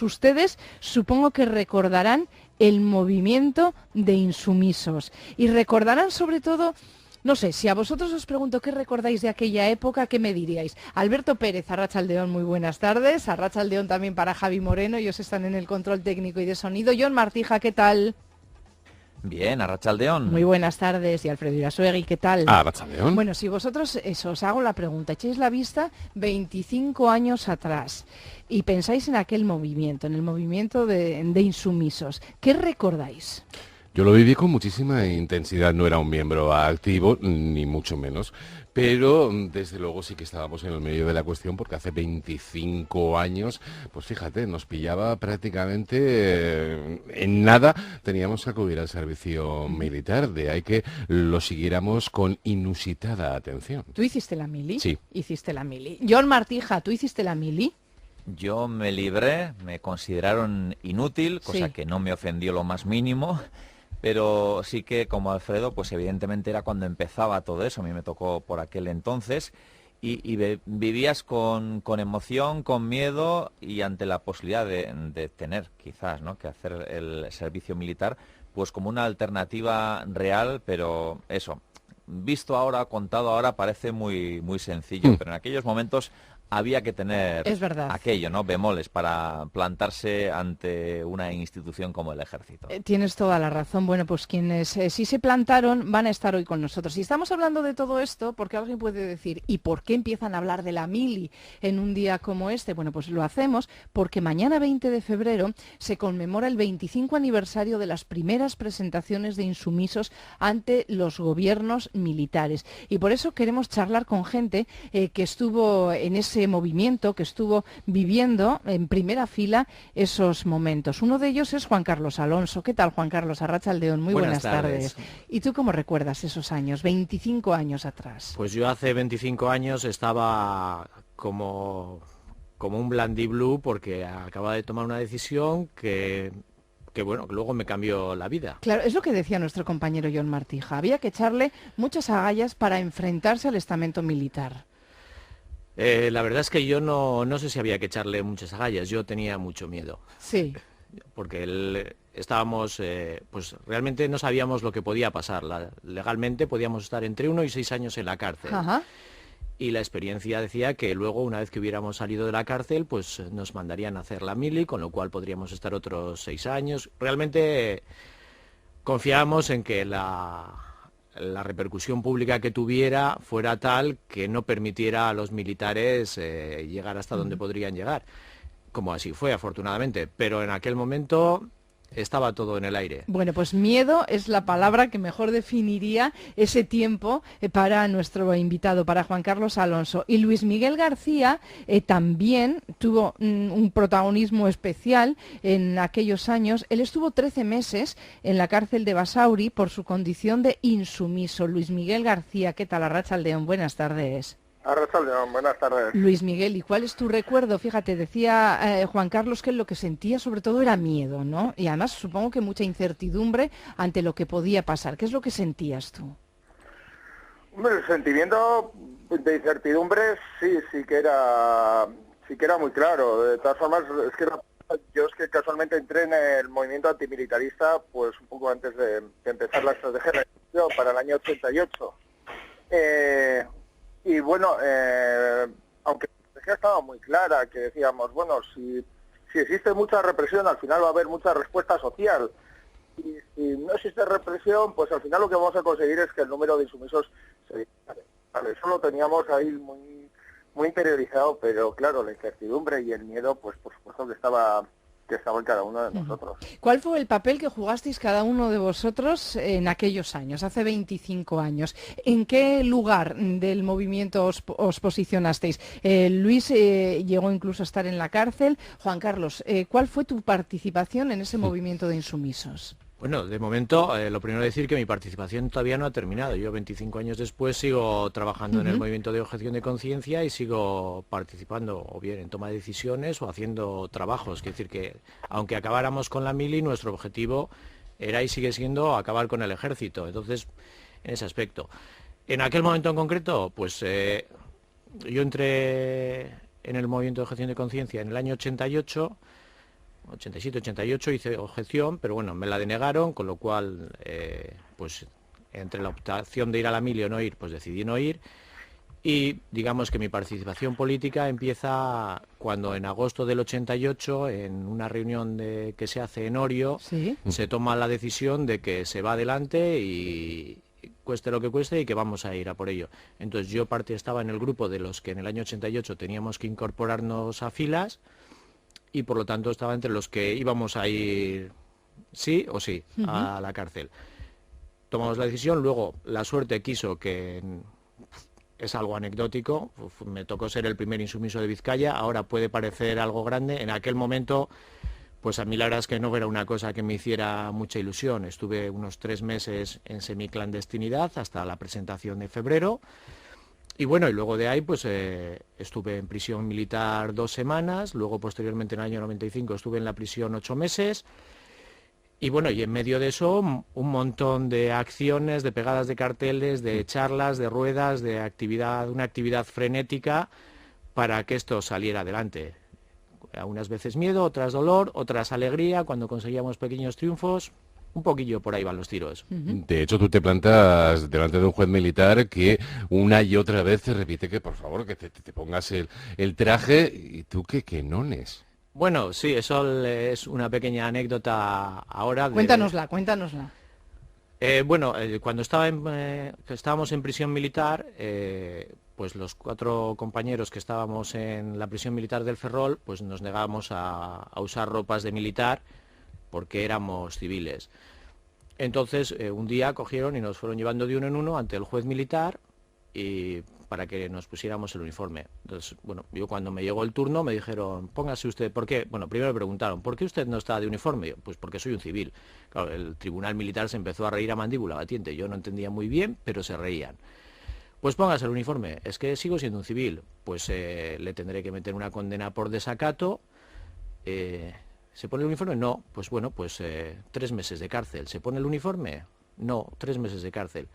Ustedes supongo que recordarán el movimiento de insumisos y recordarán sobre todo, no sé, si a vosotros os pregunto qué recordáis de aquella época, ¿qué me diríais? Alberto Pérez, Arratsaldeón, muy buenas tardes. Arratsaldeón también para Javi Moreno, ellos están en el control técnico y de sonido. Jon Martija, ¿qué tal? Bien, Muy Arratsaldeón. buenas tardes. Y Alfredo Irasuegui, ¿qué tal? Arratsaldeón. Bueno, si vosotros, eso, os hago la pregunta, echéis la vista 25 años atrás y pensáis en aquel movimiento, en el movimiento de insumisos, ¿qué recordáis? Yo lo viví con muchísima intensidad, no era un miembro activo, ni mucho menos, pero desde luego sí que estábamos en el medio de la cuestión porque hace 25 años, pues fíjate, nos pillaba prácticamente en nada, teníamos que acudir al servicio militar, de ahí que lo siguiéramos con inusitada atención. ¿Tú hiciste la mili? Sí. Hiciste la mili. Jon Martija, ¿tú hiciste la mili? Yo me libré, me consideraron inútil, cosa Sí. que no me ofendió lo más mínimo, pero sí que como Alfredo, pues evidentemente era cuando empezaba todo eso, a mí me tocó por aquel entonces, y vivías con emoción, con miedo y ante la posibilidad de tener quizás, ¿no?, que hacer el servicio militar, pues como una alternativa real, pero eso, visto ahora, contado ahora, parece muy sencillo, pero en aquellos momentos había que tener Es verdad. aquello, ¿no?, bemoles para plantarse ante una institución como el ejército. Tienes toda la razón. Bueno, pues quienes sí se plantaron van a estar hoy con nosotros. Y estamos hablando de todo esto porque alguien puede decir, ¿y por qué empiezan a hablar de la mili en un día como este? Bueno, pues lo hacemos porque mañana 20 de febrero se conmemora el 25 aniversario de las primeras presentaciones de insumisos ante los gobiernos militares. Y por eso queremos charlar con gente que estuvo en ese movimiento, que estuvo viviendo en primera fila esos momentos. Uno de ellos es Juan Carlos Alonso. ¿Qué tal, Juan Carlos? Arratsaldeón, muy buenas tardes. ¿Y tú cómo recuerdas esos años, 25 años atrás? Pues yo hace 25 años estaba como un blandiblue porque acababa de tomar una decisión que bueno, que luego me cambió la vida. Claro, es lo que decía nuestro compañero Jon Martija. Había que echarle muchas agallas para enfrentarse al estamento militar. La verdad es que yo no sé si había que echarle muchas agallas, yo tenía mucho miedo, Sí. porque estábamos, pues realmente no sabíamos lo que podía pasar. Legalmente podíamos estar entre 1 y 6 años en la cárcel. Ajá. Y la experiencia decía que luego, una vez que hubiéramos salido de la cárcel, pues nos mandarían a hacer la mili, con lo cual podríamos estar otros 6 años. Realmente confiábamos en que la repercusión pública que tuviera fuera tal que no permitiera a los militares llegar hasta donde podrían llegar, como así fue, afortunadamente. Pero en aquel momento estaba todo en el aire. Bueno, pues miedo es la palabra que mejor definiría ese tiempo para nuestro invitado, para Juan Carlos Alonso. Y Luis Miguel García también tuvo un protagonismo especial en aquellos años. Él estuvo 13 meses en la cárcel de Basauri por su condición de insumiso. Luis Miguel García, ¿qué tal? Arratsaldeón, buenas tardes. Arratsaldeón, buenas tardes. Luis Miguel, ¿y cuál es tu recuerdo? Fíjate, decía Juan Carlos que lo que sentía sobre todo era miedo, ¿no? Y además supongo que mucha incertidumbre ante lo que podía pasar. ¿Qué es lo que sentías tú? Hombre, el sentimiento de incertidumbre sí que era muy claro. De todas formas, yo es que casualmente entré en el movimiento antimilitarista pues un poco antes de empezar la estrategia de la para el año 88. Y bueno, aunque la estrategia estaba muy clara, que decíamos, bueno, si existe mucha represión, al final va a haber mucha respuesta social. Y si no existe represión, pues al final lo que vamos a conseguir es que el número de insumisos se dispare. Vale, eso lo teníamos ahí muy interiorizado, pero claro, la incertidumbre y el miedo, pues por supuesto que estaba en cada uno de nosotros. ¿Cuál fue el papel que jugasteis cada uno de vosotros en aquellos años, hace 25 años? ¿En qué lugar del movimiento os posicionasteis? Luis llegó incluso a estar en la cárcel. Juan Carlos, ¿cuál fue tu participación en ese movimiento de insumisos? Bueno, de momento, lo primero decir que mi participación todavía no ha terminado. Yo 25 años después sigo trabajando en el movimiento de objeción de conciencia y sigo participando o bien en toma de decisiones o haciendo trabajos. Es decir, que aunque acabáramos con la mili, nuestro objetivo era y sigue siendo acabar con el ejército. Entonces, en ese aspecto. En aquel momento en concreto, pues yo entré en el movimiento de objeción de conciencia en el año 88. 87, 88 hice objeción, pero bueno, me la denegaron, con lo cual, pues entre la optación de ir a la mili o no ir, pues decidí no ir. Y digamos que mi participación política empieza cuando en agosto del 88, en una reunión que se hace en Orio, Sí. se toma la decisión de que se va adelante y cueste lo que cueste y que vamos a ir a por ello. Entonces yo estaba en el grupo de los que en el año 88 teníamos que incorporarnos a filas y por lo tanto estaba entre los que íbamos a ir sí o sí a la cárcel. Tomamos la decisión, luego la suerte quiso que... Es algo anecdótico, me tocó ser el primer insumiso de Vizcaya, ahora puede parecer algo grande, en aquel momento pues a mí la verdad es que no era una cosa que me hiciera mucha ilusión. Estuve unos 3 meses en semiclandestinidad hasta la presentación de febrero y bueno, y luego de ahí pues estuve en prisión militar 2 semanas, luego posteriormente en el año 95 estuve en la prisión 8 meses. Y bueno, y en medio de eso un montón de acciones, de pegadas de carteles, de charlas, de ruedas, de actividad, una actividad frenética para que esto saliera adelante. A unas veces miedo, otras dolor, otras alegría, cuando conseguíamos pequeños triunfos, un poquillo por ahí van los tiros. De hecho, tú te plantas delante de un juez militar que una y otra vez te repite que por favor que te pongas el traje y tú que nones. Bueno, sí, eso es una pequeña anécdota ahora. Cuéntanosla. Cuando estábamos en prisión militar, pues los 4 compañeros que estábamos en la prisión militar del Ferrol, pues nos negábamos a usar ropas de militar porque éramos civiles. Entonces, un día cogieron y nos fueron llevando de uno en uno ante el juez militar y para que nos pusiéramos el uniforme. Entonces, bueno, yo cuando me llegó el turno me dijeron, póngase usted, ¿por qué? Bueno, primero me preguntaron, ¿por qué usted no está de uniforme? Yo, pues porque soy un civil. Claro, el tribunal militar se empezó a reír a mandíbula batiente. Yo no entendía muy bien, pero se reían. Pues póngase el uniforme. Es que sigo siendo un civil. Pues le tendré que meter una condena por desacato. ¿Se pone el uniforme? No. Pues bueno, pues 3 meses de cárcel. ¿Se pone el uniforme? No, 3 meses de cárcel.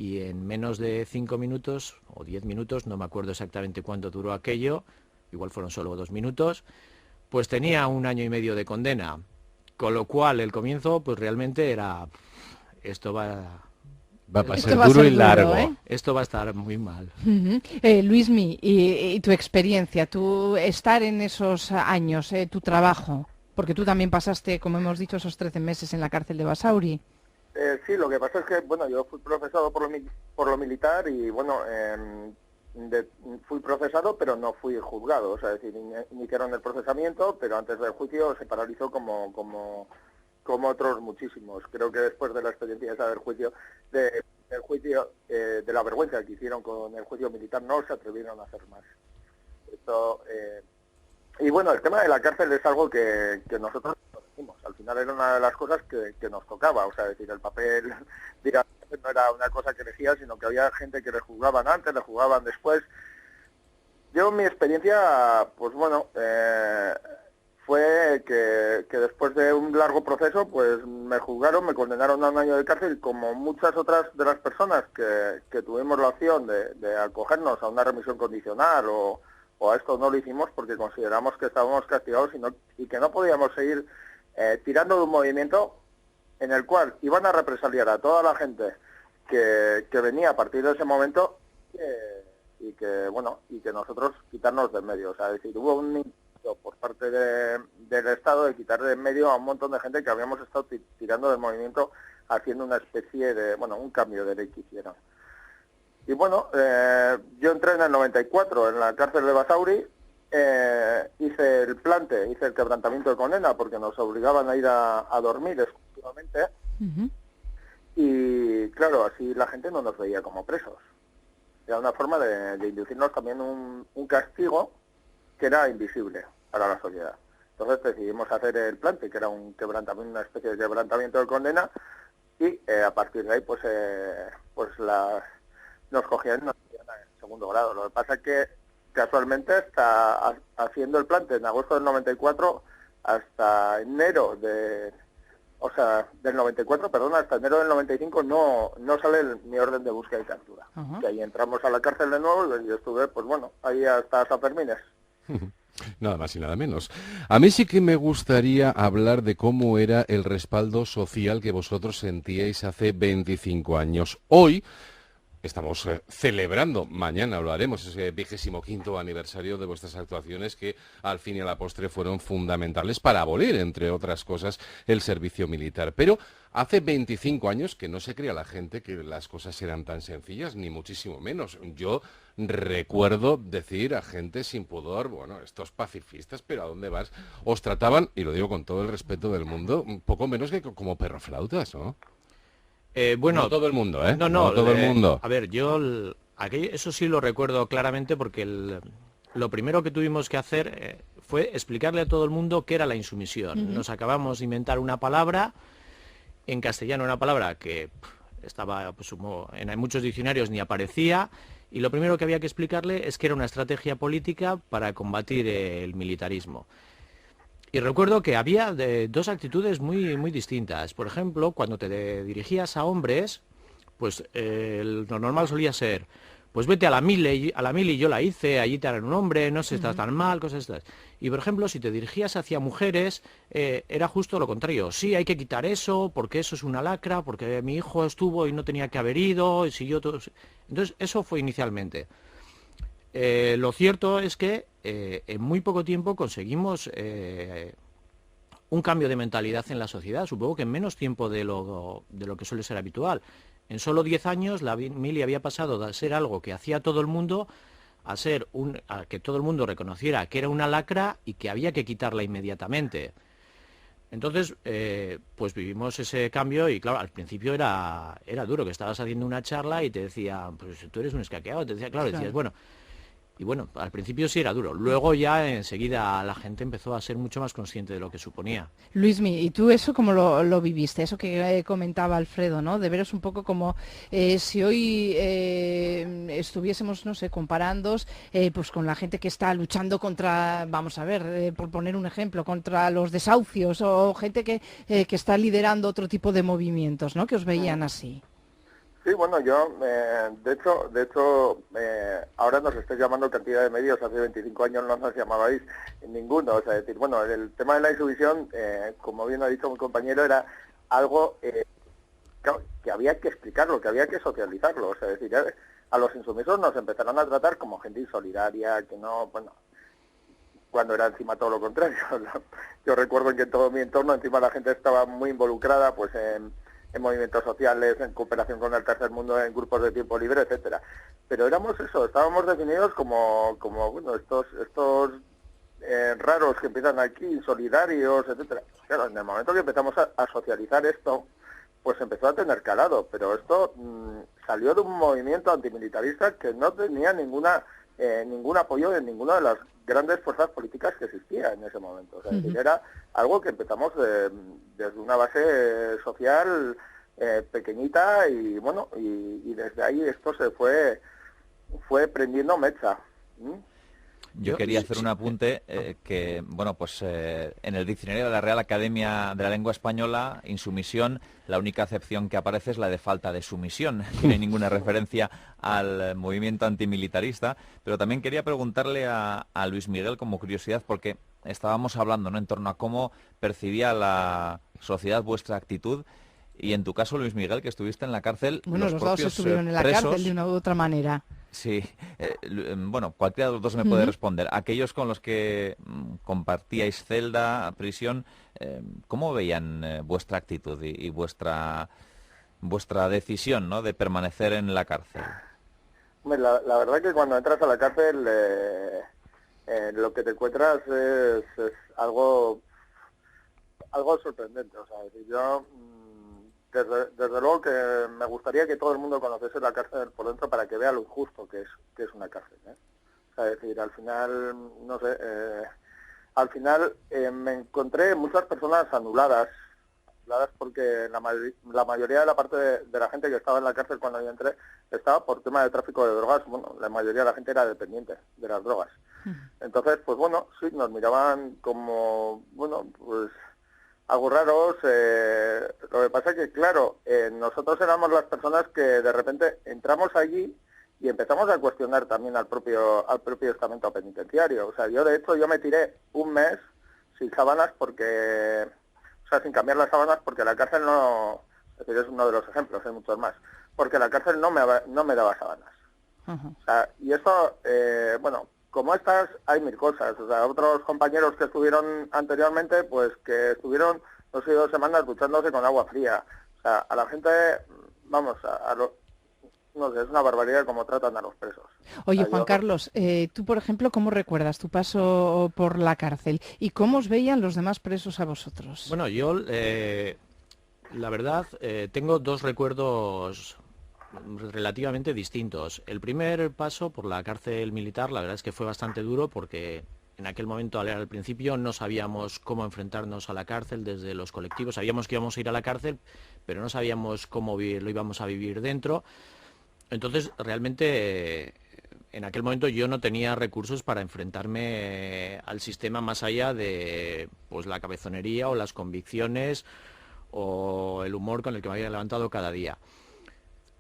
Y en menos de 5 minutos o 10 minutos, no me acuerdo exactamente cuánto duró aquello, igual fueron solo 2 minutos, pues tenía 1 año y medio de condena, con lo cual el comienzo pues realmente era, esto va a ser duro y largo. Esto va a estar muy mal. Luismi, y tu experiencia, tú estar en esos años, tu trabajo, porque tú también pasaste, como hemos dicho, esos 13 meses en la cárcel de Basauri. Sí, lo que pasa es que, bueno, yo fui procesado por lo militar y, bueno, fui procesado, pero no fui juzgado. O sea, es decir, iniciaron el procesamiento, pero antes del juicio se paralizó como otros muchísimos. Creo que después de la experiencia esa del juicio, de la vergüenza que hicieron con el juicio militar, no se atrevieron a hacer más. Esto, y bueno, el tema de la cárcel es algo que nosotros decimos. Al final era una de las cosas que nos tocaba. O sea, es decir, el papel no era una cosa que elegía, sino que había gente que le juzgaban antes, le juzgaban después. Yo, mi experiencia, pues bueno, fue que después de un largo proceso, pues me juzgaron, me condenaron a 1 año de cárcel, como muchas otras de las personas que tuvimos la opción de acogernos a una remisión condicional o a esto no lo hicimos porque consideramos que estábamos castigados y que no podíamos seguir tirando de un movimiento en el cual iban a represaliar a toda la gente que venía a partir de ese momento y que nosotros quitarnos de en medio. O sea, es decir, hubo un intento por parte del Estado de quitar de en medio a un montón de gente que habíamos estado tirando del movimiento, haciendo una especie de, un cambio de ley que hicieron. Y bueno, yo entré en el 94 en la cárcel de Basauri, hice el quebrantamiento de condena porque nos obligaban a ir a dormir exclusivamente. Y claro, así la gente no nos veía como presos. Era una forma de inducirnos también un castigo que era invisible para la sociedad. Entonces decidimos hacer el plante, que era una especie de quebrantamiento de condena, y a partir de ahí nos cogían y nos metían en segundo grado. Lo que pasa es que casualmente está haciendo el plante en agosto del 94 hasta enero del 94, hasta enero del 95 no sale mi orden de búsqueda y captura. Y ahí entramos a la cárcel de nuevo y yo estuve, ahí hasta San Fermines. Nada más y nada menos. A mí sí que me gustaría hablar de cómo era el respaldo social que vosotros sentíais hace 25 años. Hoy estamos celebrando, mañana lo haremos, ese 25º aniversario de vuestras actuaciones que al fin y a la postre fueron fundamentales para abolir, entre otras cosas, el servicio militar. Pero hace 25 años que no se creía la gente que las cosas eran tan sencillas, ni muchísimo menos. Yo recuerdo decir a gente sin pudor, bueno, estos pacifistas, pero ¿a dónde vas? Os trataban, y lo digo con todo el respeto del mundo, un poco menos que como perroflautas, ¿no? Bueno, No todo el mundo, ¿eh? no, todo el mundo. a ver, eso sí lo recuerdo claramente porque lo primero que tuvimos que hacer fue explicarle a todo el mundo qué era la insumisión. Nos acabamos de inventar una palabra, en castellano una palabra que estaba, pues, en muchos diccionarios ni aparecía, y lo primero que había que explicarle es que era una estrategia política para combatir el militarismo. Y recuerdo que había dos actitudes muy distintas. Por ejemplo, cuando te dirigías a hombres, pues lo normal solía ser, pues vete a la mili yo la hice, allí te harán un hombre, no se está tan mal, cosas estas. Y por ejemplo, si te dirigías hacia mujeres, era justo lo contrario. Sí, hay que quitar eso, porque eso es una lacra, porque mi hijo estuvo y no tenía que haber ido, y si yo... Entonces, eso fue inicialmente. Lo cierto es que en muy poco tiempo conseguimos un cambio de mentalidad en la sociedad, supongo que en menos tiempo de lo que suele ser habitual. En solo 10 años la mili había pasado de ser algo que hacía todo el mundo a que todo el mundo reconociera que era una lacra y que había que quitarla inmediatamente. Entonces, pues vivimos ese cambio y claro, al principio era duro, que estabas haciendo una charla y te decía, pues tú eres un escaqueado, te decía, claro, decías, bueno... Y bueno, al principio sí era duro. Luego ya enseguida la gente empezó a ser mucho más consciente de lo que suponía. Luismi, ¿y tú eso cómo lo viviste? Eso que comentaba Alfredo, ¿no? De veros un poco como si hoy estuviésemos, no sé, comparándos pues con la gente que está luchando contra, vamos a ver, por poner un ejemplo, contra los desahucios o gente que está liderando otro tipo de movimientos, ¿no? Que os veían así. Sí, bueno, yo, de hecho, ahora nos estáis llamando cantidad de medios, hace 25 años no nos llamabais ninguno, o sea, decir, bueno, el tema de la insumisión, como bien ha dicho mi compañero, era algo que había que explicarlo, que había que socializarlo, o sea, decir, a los insumisos nos empezaron a tratar como gente insolidaria, que no, bueno, cuando era encima todo lo contrario. Yo recuerdo que en todo mi entorno encima la gente estaba muy involucrada, pues en movimientos sociales, en cooperación con el tercer mundo, en grupos de tiempo libre, etcétera. Pero éramos eso, estábamos definidos como bueno, estos raros que empiezan aquí, solidarios, etcétera. Claro, en el momento que empezamos a socializar esto, pues empezó a tener calado, pero esto salió de un movimiento antimilitarista que no tenía ningún apoyo de ninguna de las grandes fuerzas políticas que existía en ese momento. O sea, era algo que empezamos desde una base social pequeñita y bueno, y desde ahí esto se fue prendiendo mecha. Yo quería hacer un apunte que, bueno, pues en el diccionario de la Real Academia de la Lengua Española, insumisión, la única acepción que aparece es la de falta de sumisión. No hay ninguna referencia al movimiento antimilitarista, pero también quería preguntarle a Luis Miguel como curiosidad, porque estábamos hablando, ¿no?, en torno a cómo percibía la sociedad vuestra actitud. Y en tu caso, Luis Miguel, que estuviste en la cárcel... Bueno, los dos estuvieron en la cárcel de una u otra manera. Sí, bueno, cualquiera de los dos me puede responder. Aquellos con los que compartíais celda, prisión, ¿cómo veían vuestra actitud y vuestra decisión, ¿no?, de permanecer en la cárcel? La verdad que cuando entras a la cárcel lo que te encuentras es algo sorprendente. O sea, yo... Desde luego que me gustaría que todo el mundo conociese la cárcel por dentro para que vea lo injusto que es una cárcel, ¿eh? O sea, es decir, al final, no sé, me encontré muchas personas anuladas porque la mayoría de la parte de la gente que estaba en la cárcel cuando yo entré estaba por tema de tráfico de drogas. Bueno, la mayoría de la gente era dependiente de las drogas. Entonces, pues bueno, sí, nos miraban como, bueno, pues... algo raros. Lo que pasa es que, claro, nosotros éramos las personas que de repente entramos allí y empezamos a cuestionar también al propio estamento penitenciario. O sea, yo de hecho yo me tiré un mes sin sábanas porque, o sea, sin cambiar las sábanas porque la cárcel no, es decir, es uno de los ejemplos, hay muchos más, porque la cárcel no me daba sábanas. Ajá. O sea, y eso, bueno, como estas hay mil cosas. O sea, otros compañeros que estuvieron anteriormente, pues que estuvieron 2 y 2 semanas duchándose con agua fría. O sea, a la gente, vamos, no sé, es una barbaridad cómo tratan a los presos. Oye, O sea, Juan yo- Carlos, tú, por ejemplo, ¿cómo recuerdas tu paso por la cárcel? ¿Y cómo os veían los demás presos a vosotros? Bueno, yo, la verdad, tengo 2 recuerdos relativamente distintos. El primer paso por la cárcel militar, la verdad es que fue bastante duro porque en aquel momento, al principio, no sabíamos cómo enfrentarnos a la cárcel desde los colectivos. Sabíamos que íbamos a ir a la cárcel, pero no sabíamos cómo lo íbamos a vivir dentro. Entonces, realmente, en aquel momento yo no tenía recursos para enfrentarme al sistema más allá de pues la cabezonería o las convicciones o el humor con el que me había levantado cada día.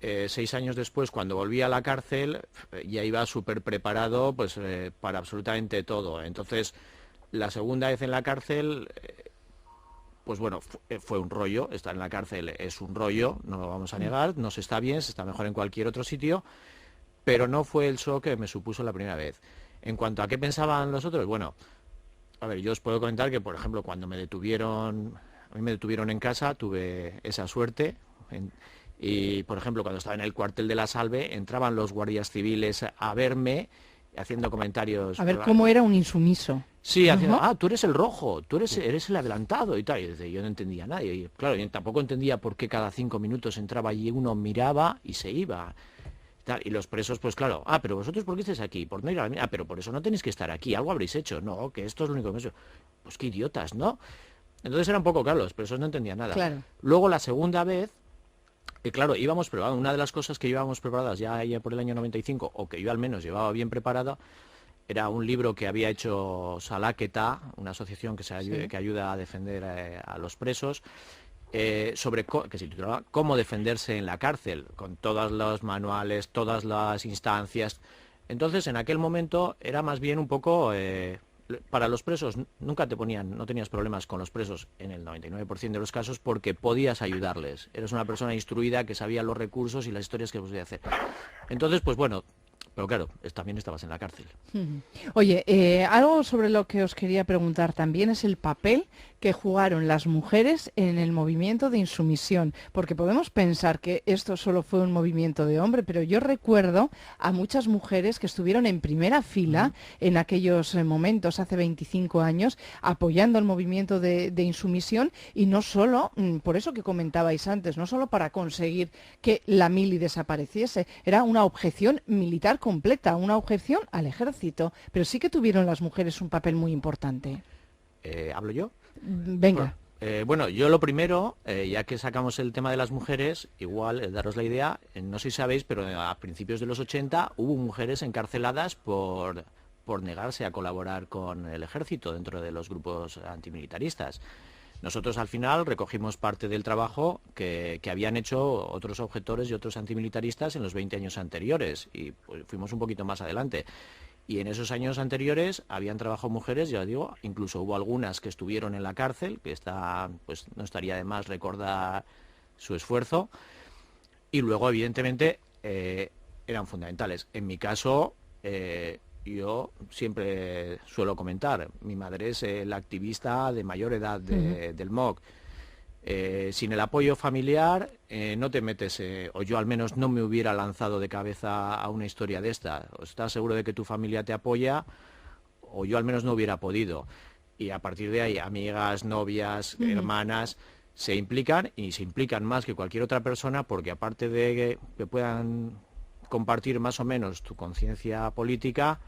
6 años después, cuando volví a la cárcel, ya iba súper preparado pues, para absolutamente todo. Entonces, la segunda vez en la cárcel, pues bueno, fue un rollo. Estar en la cárcel es un rollo, no lo vamos a negar, no se está bien, se está mejor en cualquier otro sitio, pero no fue el shock que me supuso la primera vez. En cuanto a qué pensaban los otros, bueno, a ver, yo os puedo comentar que, por ejemplo, cuando a mí me detuvieron en casa, tuve esa suerte. Y, por ejemplo, cuando estaba en el cuartel de la Salve, entraban los guardias civiles a verme, haciendo comentarios. A ver cómo era un insumiso. Sí, haciendo, Ajá. tú eres el rojo, eres el adelantado y tal. Y yo no entendía nada. Y claro, yo tampoco entendía por qué cada 5 minutos entraba allí uno, miraba y se iba. Y los presos, pues claro, pero vosotros ¿por qué estáis aquí? Por no ir a la mía. Pero por eso no tenéis que estar aquí, algo habréis hecho. No, que esto es lo único que he hecho. Pues qué idiotas, ¿no? Entonces era un poco, claro, los presos no entendían nada. Claro. Luego la segunda vez, claro, íbamos preparados. Una de las cosas que íbamos preparadas ya por el año 95, o que yo al menos llevaba bien preparada, era un libro que había hecho Salaqueta, una asociación que ayuda a defender a los presos, que se titulaba Cómo defenderse en la cárcel, con todos los manuales, todas las instancias. Entonces, en aquel momento era más bien un poco... para los presos no tenías problemas con los presos en el 99% de los casos porque podías ayudarles. Eres una persona instruida que sabía los recursos y las historias que podía hacer. Entonces, pues bueno, pero claro, también estabas en la cárcel. Oye, algo sobre lo que os quería preguntar también es el papel que jugaron las mujeres en el movimiento de insumisión, porque podemos pensar que esto solo fue un movimiento de hombre, pero yo recuerdo a muchas mujeres que estuvieron en primera fila en aquellos momentos, hace 25 años, apoyando el movimiento de insumisión y no solo, por eso que comentabais antes, no solo para conseguir que la mili desapareciese, era una objeción militar completa, una objeción al ejército, pero sí que tuvieron las mujeres un papel muy importante. ¿Hablo yo? Venga. Bueno, yo lo primero, ya que sacamos el tema de las mujeres, igual daros la idea, no sé si sabéis, pero a principios de los 80 hubo mujeres encarceladas por negarse a colaborar con el ejército dentro de los grupos antimilitaristas. Nosotros al final recogimos parte del trabajo que habían hecho otros objetores y otros antimilitaristas en los 20 años anteriores y pues, fuimos un poquito más adelante. Y en esos años anteriores habían trabajado mujeres, ya os digo, incluso hubo algunas que estuvieron en la cárcel, que pues no estaría de más recordar su esfuerzo. Y luego, evidentemente, eran fundamentales. En mi caso, yo siempre suelo comentar, mi madre es la activista de mayor edad del MOC. Sin el apoyo familiar no te metes, o yo al menos no me hubiera lanzado de cabeza a una historia de esta. O estás seguro de que tu familia te apoya, o yo al menos no hubiera podido. Y a partir de ahí, amigas, novias, hermanas, se implican y se implican más que cualquier otra persona porque aparte de que puedan compartir más o menos tu conciencia política,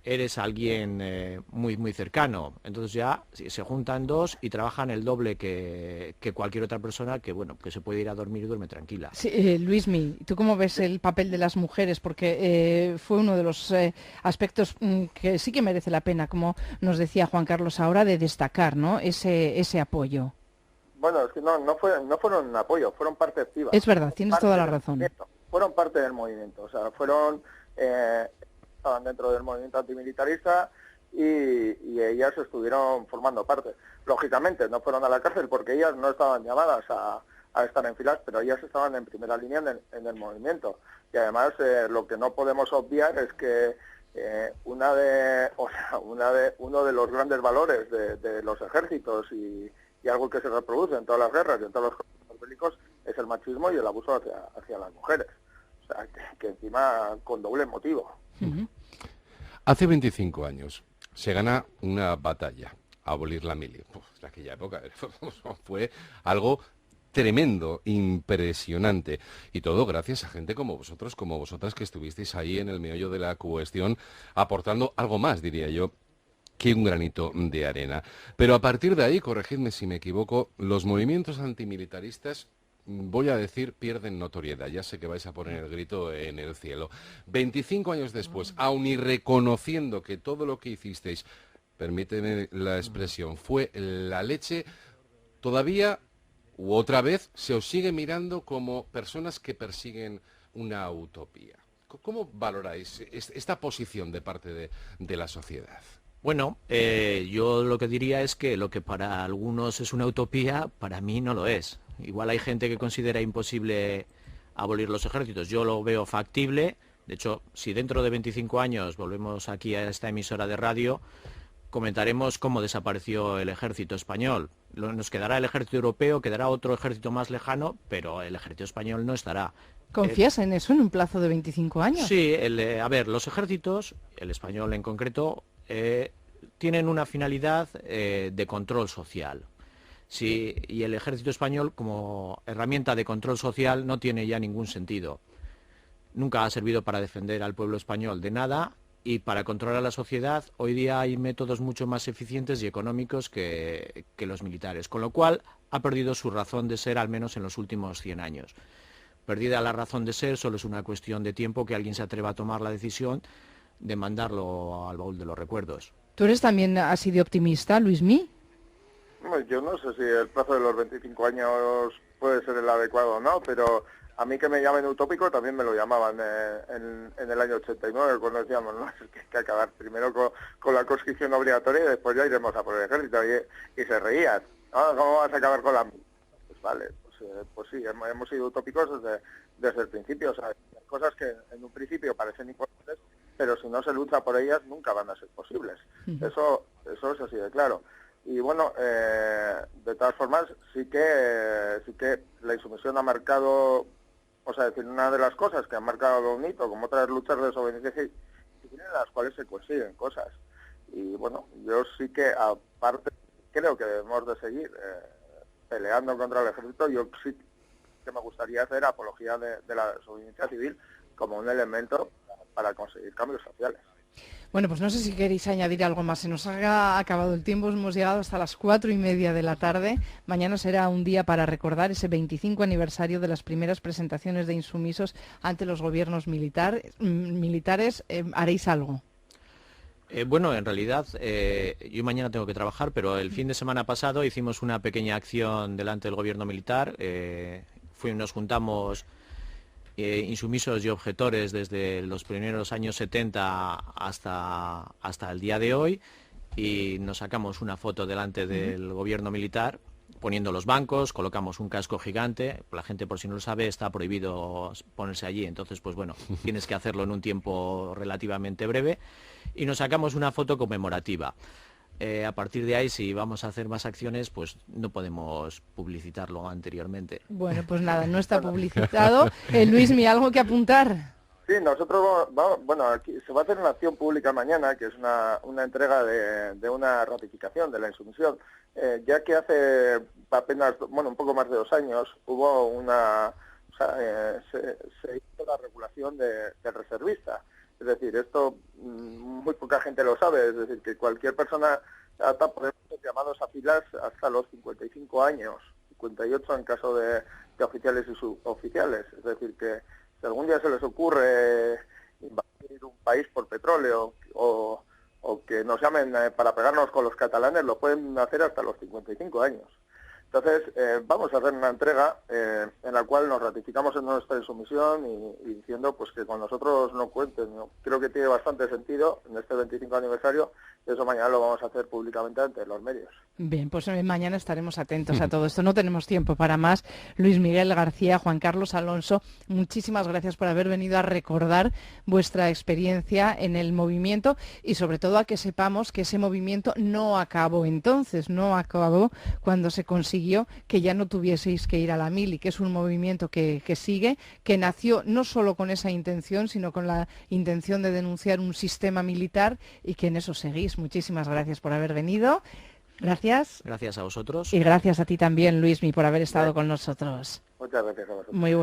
eres alguien muy, muy cercano. Entonces ya se juntan dos y trabajan el doble que cualquier otra persona que, bueno, que se puede ir a dormir y duerme tranquila. Sí, Luismi, ¿tú cómo ves el papel de las mujeres? Porque fue uno de los aspectos que sí que merece la pena, como nos decía Juan Carlos ahora, de destacar, ¿no? Ese apoyo. Bueno, es que no fueron un apoyo, fueron parte activa. Es verdad, tienes toda la razón. fueron parte del movimiento, o sea, estaban dentro del movimiento antimilitarista y ellas estuvieron formando parte. Lógicamente, no fueron a la cárcel porque ellas no estaban llamadas a estar en filas, pero ellas estaban en primera línea en el movimiento. Y además, lo que no podemos obviar es que uno de los grandes valores de los ejércitos y algo que se reproduce en todas las guerras y en todos los conflictos bélicos es el machismo y el abuso hacia las mujeres. O sea, que encima con doble motivo. Uh-huh. Hace 25 años se gana una batalla, abolir la mili. En aquella época fue algo tremendo, impresionante, y todo gracias a gente como vosotros, como vosotras, que estuvisteis ahí en el meollo de la cuestión, aportando algo más, diría yo, que un granito de arena. Pero a partir de ahí, corregidme si me equivoco, los movimientos antimilitaristas, voy a decir, pierden notoriedad. Ya sé que vais a poner el grito en el cielo. 25 años después, aun y reconociendo que todo lo que hicisteis, permíteme la expresión, fue la leche, todavía u otra vez se os sigue mirando como personas que persiguen una utopía. ¿Cómo valoráis esta posición de parte de la sociedad? Bueno, yo lo que diría es que lo que para algunos es una utopía, para mí no lo es. Igual hay gente que considera imposible abolir los ejércitos. Yo lo veo factible. De hecho, si dentro de 25 años volvemos aquí a esta emisora de radio, comentaremos cómo desapareció el ejército español. Nos quedará el ejército europeo, quedará otro ejército más lejano, pero el ejército español no estará. ¿Confías en eso en un plazo de 25 años? Sí, a ver, los ejércitos, el español en concreto, tienen una finalidad de control social. Sí, y el ejército español como herramienta de control social no tiene ya ningún sentido. Nunca ha servido para defender al pueblo español de nada, y para controlar a la sociedad hoy día hay métodos mucho más eficientes y económicos que los militares, con lo cual ha perdido su razón de ser, al menos en los últimos 100 años. Perdida la razón de ser, solo es una cuestión de tiempo que alguien se atreva a tomar la decisión de mandarlo al baúl de los recuerdos. ¿Tú eres también así de optimista, Luismi? Yo no sé si el plazo de los 25 años puede ser el adecuado o no, pero a mí que me llamen utópico también me lo llamaban en el año 89, cuando decíamos, no, es que hay que acabar primero con la conscripción obligatoria y después ya iremos a por el ejército. Y se reían. ¿Cómo vas a acabar con la mili? Pues vale, pues sí, hemos sido utópicos desde el principio. O sea, hay cosas que en un principio parecen importantes, pero si no se lucha por ellas nunca van a ser posibles. Eso es así de claro. Y bueno, de todas formas, sí que la insumisión ha marcado, o sea, decir, una de las cosas que han marcado un hito, como otras luchas de desobediencia civil, en las cuales se consiguen cosas. Y bueno, yo sí que, aparte, creo que debemos de seguir peleando contra el ejército. Yo sí que me gustaría hacer apología de la desobediencia civil como un elemento para conseguir cambios sociales. Bueno, pues no sé si queréis añadir algo más. Se nos ha acabado el tiempo, hemos llegado hasta las 4:30 de la tarde. Mañana será un día para recordar ese 25 aniversario de las primeras presentaciones de insumisos ante los gobiernos militares. ¿Haréis algo? Bueno, en realidad yo mañana tengo que trabajar, pero el fin de semana pasado hicimos una pequeña acción delante del gobierno militar. Nos juntamos insumisos y objetores desde los primeros años 70 hasta el día de hoy, y nos sacamos una foto delante del gobierno militar poniendo los bancos, colocamos un casco gigante. La gente, por si no lo sabe, está prohibido ponerse allí, entonces pues bueno, tienes que hacerlo en un tiempo relativamente breve, y nos sacamos una foto conmemorativa. A partir de ahí, si vamos a hacer más acciones, pues no podemos publicitarlo anteriormente. Bueno, pues nada, no está publicitado. Luismi, ¿algo que apuntar? Sí, nosotros aquí se va a hacer una acción pública mañana, que es una entrega de una ratificación de la insumisión, ya que hace apenas, un poco más de 2 años, hubo se hizo la regulación del reservista. Es decir, esto muy poca gente lo sabe, es decir, que cualquier persona podemos ser llamados a filas hasta los 55 años, 58 en caso de oficiales y suboficiales. Es decir, que si algún día se les ocurre invadir un país por petróleo o que nos llamen para pegarnos con los catalanes, lo pueden hacer hasta los 55 años. Entonces, vamos a hacer una entrega en la cual nos ratificamos en nuestra insumisión y diciendo pues que con nosotros no cuenten, ¿no? Creo que tiene bastante sentido en este 25 aniversario, y eso mañana lo vamos a hacer públicamente ante los medios. Bien, pues mañana estaremos atentos a todo esto. No tenemos tiempo para más. Luis Miguel García, Juan Carlos Alonso, muchísimas gracias por haber venido a recordar vuestra experiencia en el movimiento y sobre todo a que sepamos que ese movimiento no acabó entonces, no acabó cuando se consiguió que ya no tuvieseis que ir a la mili, que es un movimiento que sigue, que nació no solo con esa intención, sino con la intención de denunciar un sistema militar y que en eso seguís. Muchísimas gracias por haber venido. Gracias. Gracias a vosotros. Y gracias a ti también, Luismi, por haber estado con nosotros. Muchas gracias a vosotros. Muy